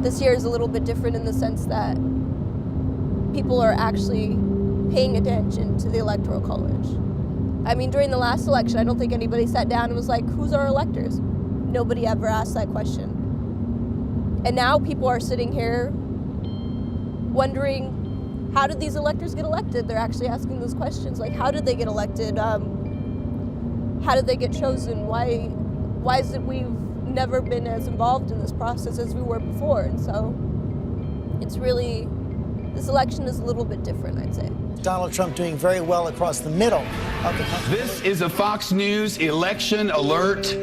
this year is a little bit different in the sense that people are actually paying attention to the Electoral College. I mean, during the last election, I don't think anybody sat down and was like, who's our electors? Nobody ever asked that question. And now people are sitting here wondering, how did these electors get elected? They're actually asking those questions, like, how did they get elected? How did they get chosen? Why is it we've never been as involved in this process as we were before? And so it's really, this election is a little bit different, I'd say. Donald Trump doing very well across the middle of the country. This is a Fox News election alert.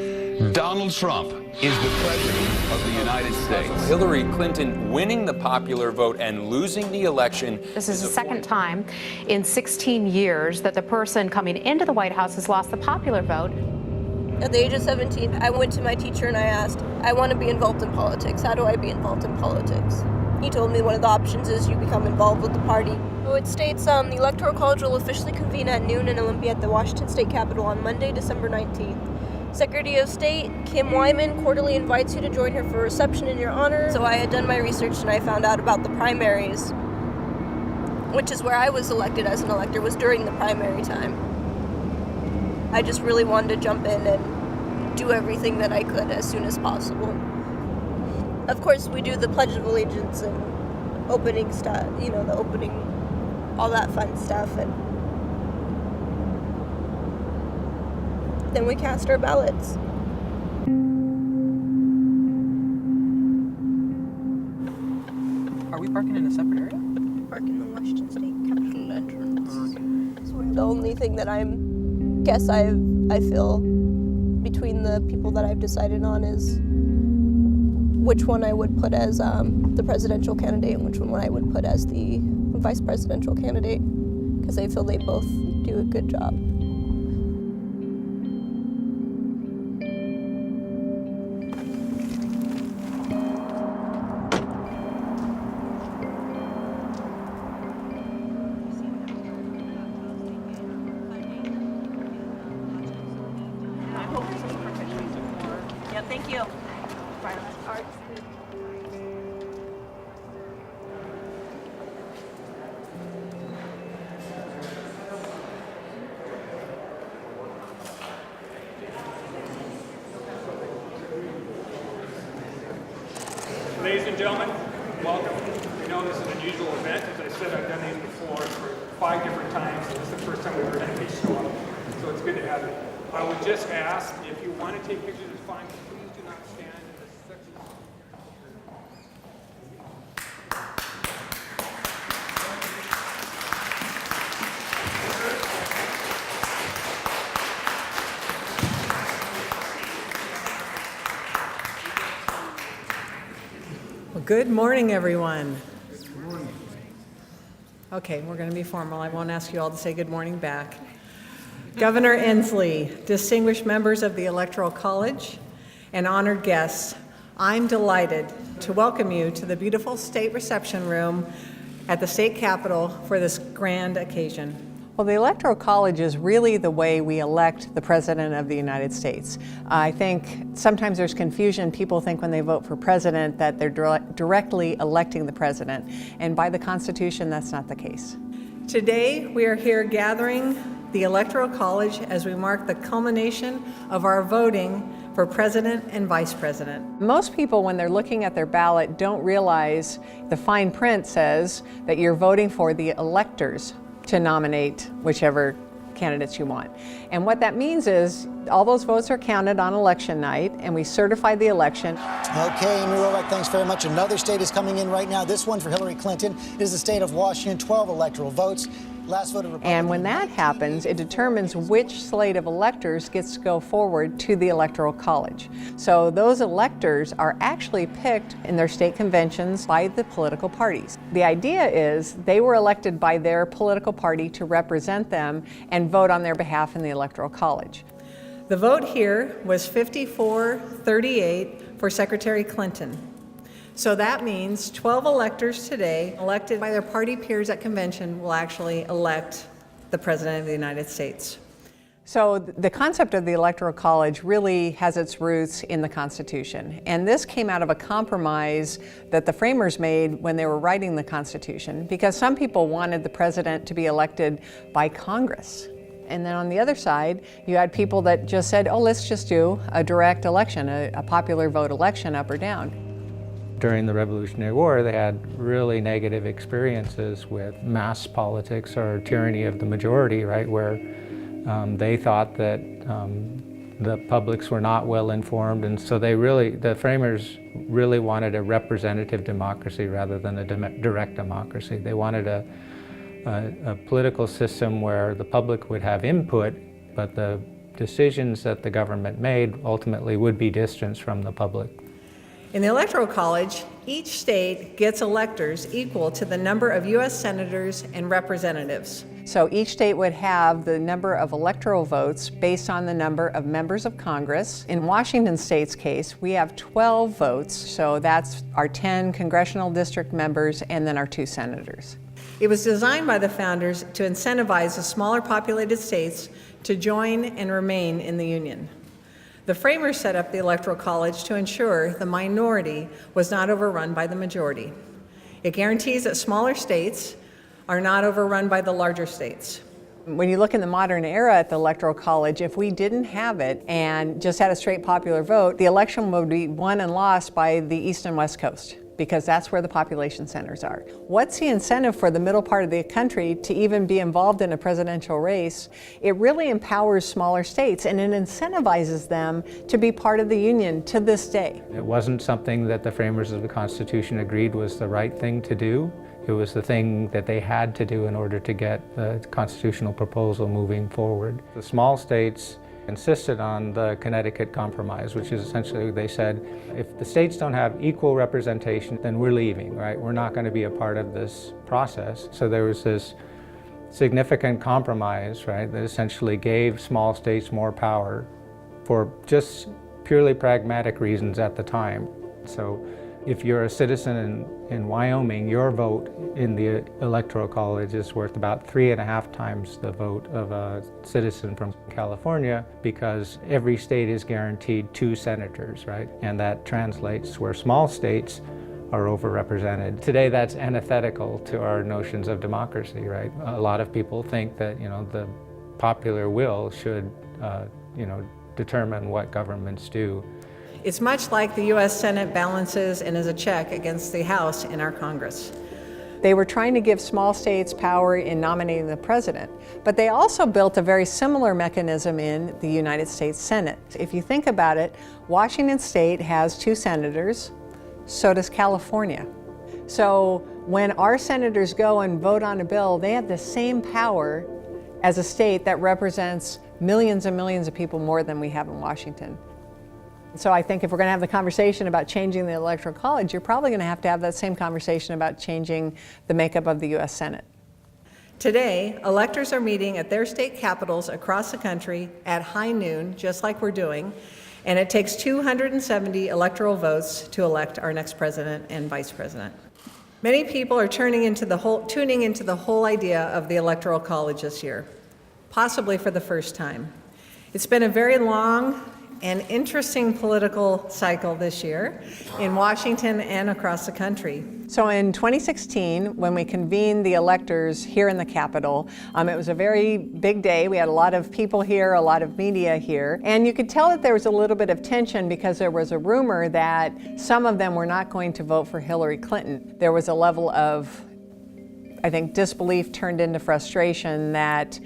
Donald Trump is the president of the United States. Hillary Clinton winning the popular vote and losing the election. This is the second time in 16 years that the person coming into the White House has lost the popular vote. At the age of 17, I went to my teacher and I asked, I want to be involved in politics. How do I be involved in politics? He told me one of the options is you become involved with the party. So it states the Electoral College will officially convene at noon in Olympia at the Washington State Capitol on Monday, December 19th. Secretary of State Kim Wyman cordially invites you to join her for a reception in your honor. So I had done my research and I found out about the primaries, which is where I was elected as an elector, was during the primary time. I just really wanted to jump in and do everything that I could as soon as possible. Of course, we do the Pledge of Allegiance and opening stuff, you know, the opening, all that fun stuff, and then we cast our ballots. Are we parking in a separate area? Parking in the Washington State Capitol entrance. So the only thing that I feel between the people that I've decided on is which one I would put as the presidential candidate and which one I would put as the vice presidential candidate, because I feel they both do a good job. Yeah, thank you. Ladies and gentlemen, welcome. We know this is an unusual event. As I said, I've done these before for 5 different times, and this is the first time we've ever had any show up. So it's good to have you. I would just ask, if you want to take pictures, it's fine. Please do not stand in this section. Well, good morning, everyone. Good morning. Okay, we're going to be formal. I won't ask you all to say good morning back. Governor Inslee, distinguished members of the Electoral College, and honored guests, I'm delighted to welcome you to the beautiful state reception room at the state capitol for this grand occasion. Well, the Electoral College is really the way we elect the President of the United States. I think sometimes there's confusion. People think when they vote for president that they're directly electing the president. And by the Constitution, that's not the case. Today, we are here gathering the Electoral College as we mark the culmination of our voting for president and vice president. Most people, when they're looking at their ballot, don't realize the fine print says that you're voting for the electors to nominate whichever candidates you want. And what that means is all those votes are counted on election night, and we certify the election. Okay, Amy Roback, thanks very much. Another state is coming in right now. This one for Hillary Clinton is the state of Washington, 12 electoral votes. Last voted Republican. And when that happens, it determines which slate of electors gets to go forward to the Electoral College. So those electors are actually picked in their state conventions by the political parties. The idea is they were elected by their political party to represent them and vote on their behalf in the Electoral College. The vote here was 54-38 for Secretary Clinton. So that means 12 electors today, elected by their party peers at convention, will actually elect the President of the United States. So the concept of the Electoral College really has its roots in the Constitution. And this came out of a compromise that the framers made when they were writing the Constitution, because some people wanted the president to be elected by Congress. And then on the other side, you had people that just said, oh, let's just do a direct election, a popular vote election, up or down. During the Revolutionary War, they had really negative experiences with mass politics or tyranny of the majority, right, where they thought that the publics were not well informed, and so the framers really wanted a representative democracy rather than a direct democracy. They wanted a political system where the public would have input, but the decisions that the government made ultimately would be distanced from the public. In the Electoral College, each state gets electors equal to the number of U.S. senators and representatives. So each state would have the number of electoral votes based on the number of members of Congress. In Washington State's case, we have 12 votes, so that's our 10 congressional district members and then our 2 senators. It was designed by the founders to incentivize the smaller populated states to join and remain in the Union. The framers set up the Electoral College to ensure the minority was not overrun by the majority. It guarantees that smaller states are not overrun by the larger states. When you look in the modern era at the Electoral College, if we didn't have it and just had a straight popular vote, the election would be won and lost by the East and West Coast, because that's where the population centers are. What's the incentive for the middle part of the country to even be involved in a presidential race? It really empowers smaller states, and it incentivizes them to be part of the Union to this day. It wasn't something that the framers of the Constitution agreed was the right thing to do. It was the thing that they had to do in order to get the constitutional proposal moving forward. The small states insisted on the Connecticut Compromise, which is essentially, they said, if the states don't have equal representation, then we're leaving, right? We're not going to be a part of this process. So there was this significant compromise, right, that essentially gave small states more power for just purely pragmatic reasons at the time. So if you're a citizen in Wyoming, your vote in the Electoral College is worth about 3.5 times the vote of a citizen from California, because every state is guaranteed 2 senators, right? And that translates where small states are overrepresented. Today, that's antithetical to our notions of democracy, right? A lot of people think that, the popular will should, determine what governments do. It's much like the U.S. Senate balances and is a check against the House in our Congress. They were trying to give small states power in nominating the president, but they also built a very similar mechanism in the United States Senate. If you think about it, Washington State has 2 senators, so does California. So when our senators go and vote on a bill, they have the same power as a state that represents millions and millions of people more than we have in Washington. So I think if we're going to have the conversation about changing the Electoral College, you're probably going to have that same conversation about changing the makeup of the U.S. Senate. Today, electors are meeting at their state capitals across the country at high noon, just like we're doing, and it takes 270 electoral votes to elect our next president and vice president. Many people are tuning into the whole idea of the Electoral College this year, possibly for the first time. It's been a very long and interesting political cycle this year in Washington and across the country. So in 2016, when we convened the electors here in the Capitol, it was a very big day. We had a lot of people here, a lot of media here, and you could tell that there was a little bit of tension because there was a rumor that some of them were not going to vote for Hillary Clinton. There was a level of, I think, disbelief turned into frustration that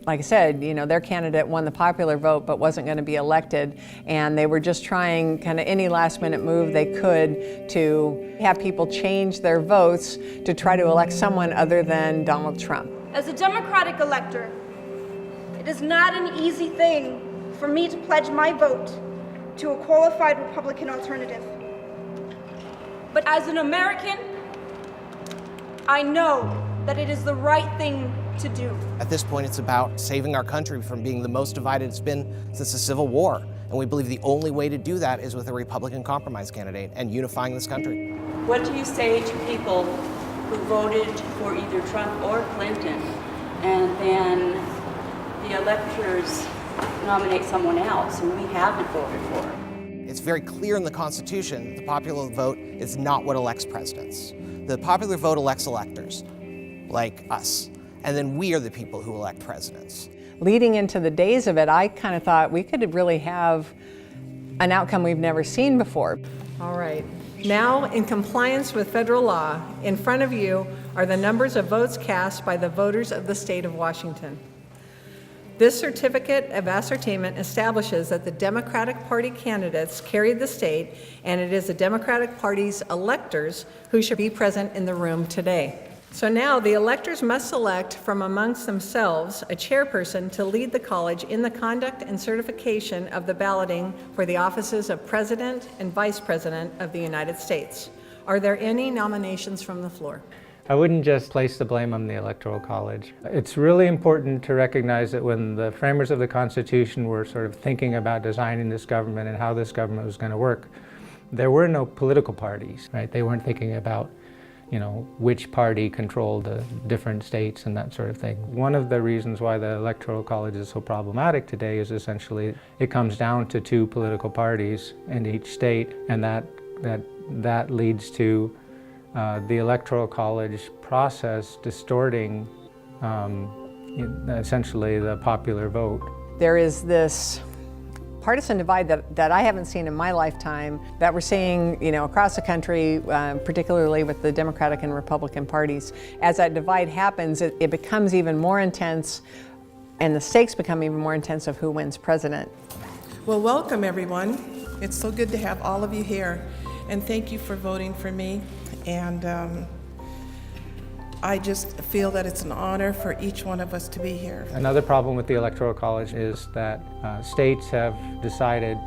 like I said, their candidate won the popular vote but wasn't going to be elected, and they were just trying kind of any last-minute move they could to have people change their votes to try to elect someone other than Donald Trump. As a Democratic elector, it is not an easy thing for me to pledge my vote to a qualified Republican alternative. But as an American, I know that it is the right thing to do. At this point, it's about saving our country from being the most divided it's been since the Civil War. And we believe the only way to do that is with a Republican compromise candidate and unifying this country. What do you say to people who voted for either Trump or Clinton and then the electors nominate someone else who we haven't voted for. It's very clear in the Constitution the popular vote is not what elects presidents. The popular vote elects electors, like us, and then we are the people who elect presidents. Leading into the days of it, I kind of thought we could really have an outcome we've never seen before. All right. Now, in compliance with federal law, in front of you are the numbers of votes cast by the voters of the state of Washington. This certificate of ascertainment establishes that the Democratic Party candidates carried the state, and it is the Democratic Party's electors who should be present in the room today. So now the electors must select from amongst themselves a chairperson to lead the college in the conduct and certification of the balloting for the offices of President and Vice President of the United States. Are there any nominations from the floor? I wouldn't just place the blame on the Electoral College. It's really important to recognize that when the framers of the Constitution were sort of thinking about designing this government and how this government was going to work, there were no political parties, right? They weren't thinking about, which party controlled the different states and that sort of thing. One of the reasons why the Electoral College is so problematic today is essentially it comes down to two political parties in each state, and that leads to the Electoral College process distorting essentially the popular vote. There is this partisan divide that I haven't seen in my lifetime that we're seeing, across the country, particularly with the Democratic and Republican parties. As that divide happens, it becomes even more intense, and the stakes become even more intense of who wins president. Well, welcome everyone. It's so good to have all of you here, and thank you for voting for me. And I just feel that it's an honor for each one of us to be here. Another problem with the Electoral College is that states have decided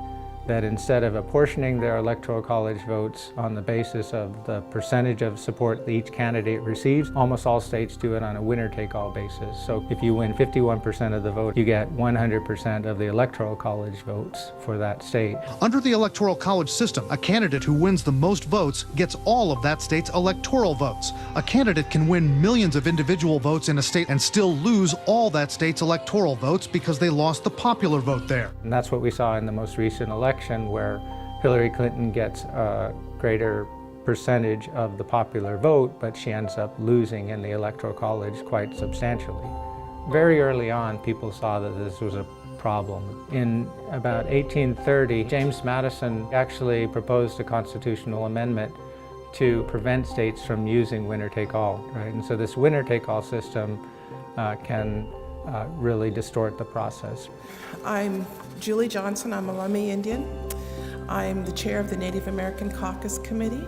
that instead of apportioning their Electoral College votes on the basis of the percentage of support that each candidate receives, almost all states do it on a winner-take-all basis. So if you win 51% of the vote, you get 100% of the Electoral College votes for that state. Under the Electoral College system, a candidate who wins the most votes gets all of that state's electoral votes. A candidate can win millions of individual votes in a state and still lose all that state's electoral votes because they lost the popular vote there. And that's what we saw in the most recent election, where Hillary Clinton gets a greater percentage of the popular vote, but she ends up losing in the Electoral College quite substantially. Very early on, people saw that this was a problem. In about 1830, James Madison actually proposed a constitutional amendment to prevent states from using winner-take-all, right? And so this winner-take-all system can really distort the process. I'm Julie Johnson. I'm a Lummi Indian. I'm the chair of the Native American Caucus Committee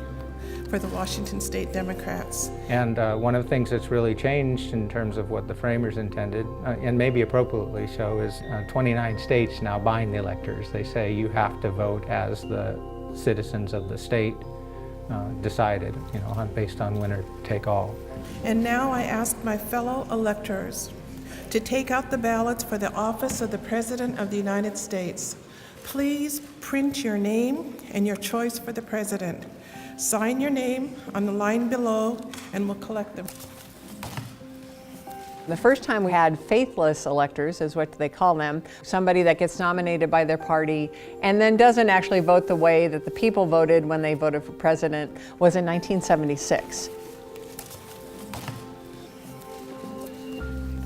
for the Washington State Democrats. And one of the things that's really changed in terms of what the framers intended, and maybe appropriately so, is 29 states now bind the electors. They say you have to vote as the citizens of the state decided, based on winner-take-all. And now I ask my fellow electors to take out the ballots for the office of the President of the United States. Please print your name and your choice for the President. Sign your name on the line below and we'll collect them. The first time we had faithless electors, is what they call them, somebody that gets nominated by their party and then doesn't actually vote the way that the people voted when they voted for president, was in 1976.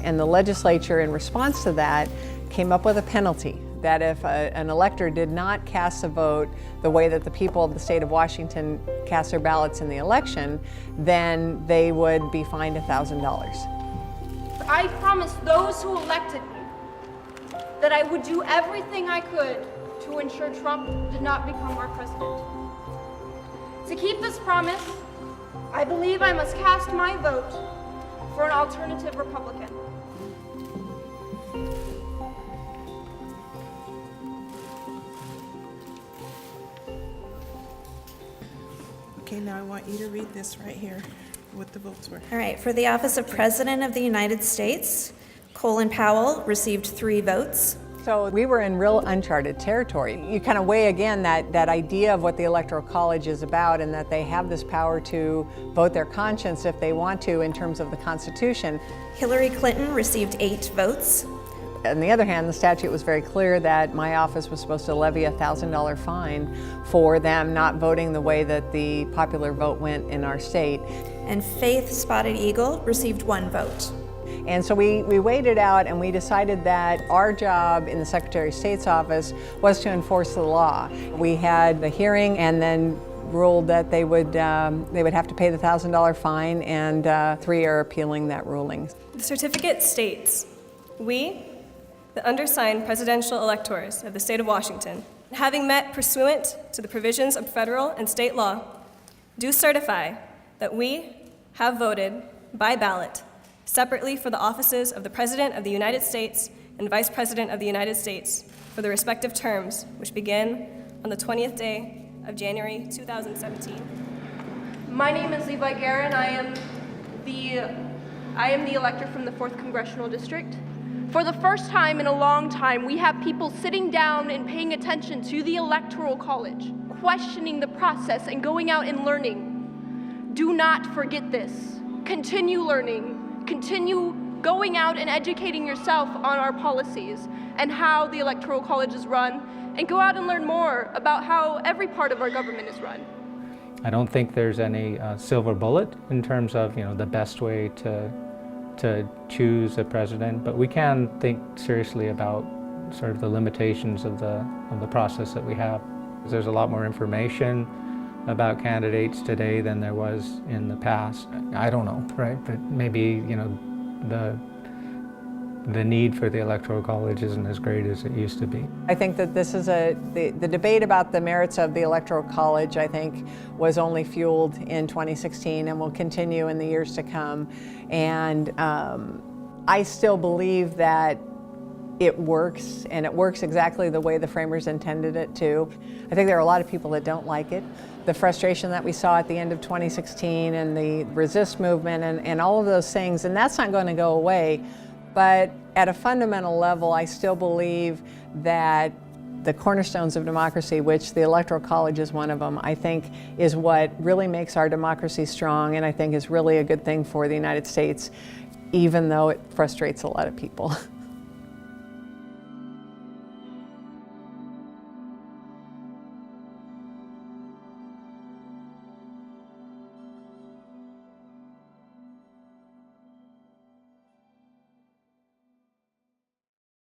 And the legislature, in response to that, came up with a penalty that if an elector did not cast a vote the way that the people of the state of Washington cast their ballots in the election, then they would be fined $1,000. I promised those who elected me that I would do everything I could to ensure Trump did not become our president. To keep this promise, I believe I must cast my vote for an alternative Republican. Okay, now I want you to read this right here, what the votes were. All right, for the office of President of the United States, Colin Powell received 3 votes. So we were in real uncharted territory. You kind of weigh again that idea of what the Electoral College is about, and that they have this power to vote their conscience if they want to in terms of the Constitution. Hillary Clinton received 8 votes. On the other hand, the statute was very clear that my office was supposed to levy a $1,000 fine for them not voting the way that the popular vote went in our state. And Faith Spotted Eagle received 1 vote. And so we waited out and we decided that our job in the Secretary of State's office was to enforce the law. We had the hearing and then ruled that they would have to pay the $1,000 fine, and 3 are appealing that ruling. The certificate states, "We, the undersigned presidential electors of the state of Washington, having met pursuant to the provisions of federal and state law, do certify that we have voted by ballot separately for the offices of the President of the United States and Vice President of the United States for the respective terms, which begin on the 20th day of January 2017. My name is Levi Guerin. I am the elector from the 4th Congressional District. For the first time in a long time, we have people sitting down and paying attention to the Electoral College, questioning the process and going out and learning. Do not forget this. Continue learning. Continue going out and educating yourself on our policies and how the Electoral College is run, and go out and learn more about how every part of our government is run. I don't think there's any silver bullet in terms of the best way to choose a president, but we can think seriously about sort of the limitations of the process that we have. There's a lot more information about candidates today than there was in the past. I don't know, right? But maybe the need for the Electoral College isn't as great as it used to be. I think that this is the debate about the merits of the Electoral College, I think, was only fueled in 2016 and will continue in the years to come. And I still believe that it works, and it works exactly the way the framers intended it to. I think there are a lot of people that don't like it. The frustration that we saw at the end of 2016 and the resist movement and all of those things, and that's not going to go away. But at a fundamental level, I still believe that the cornerstones of democracy, which the Electoral College is one of them, I think is what really makes our democracy strong, and I think is really a good thing for the United States, even though it frustrates a lot of people.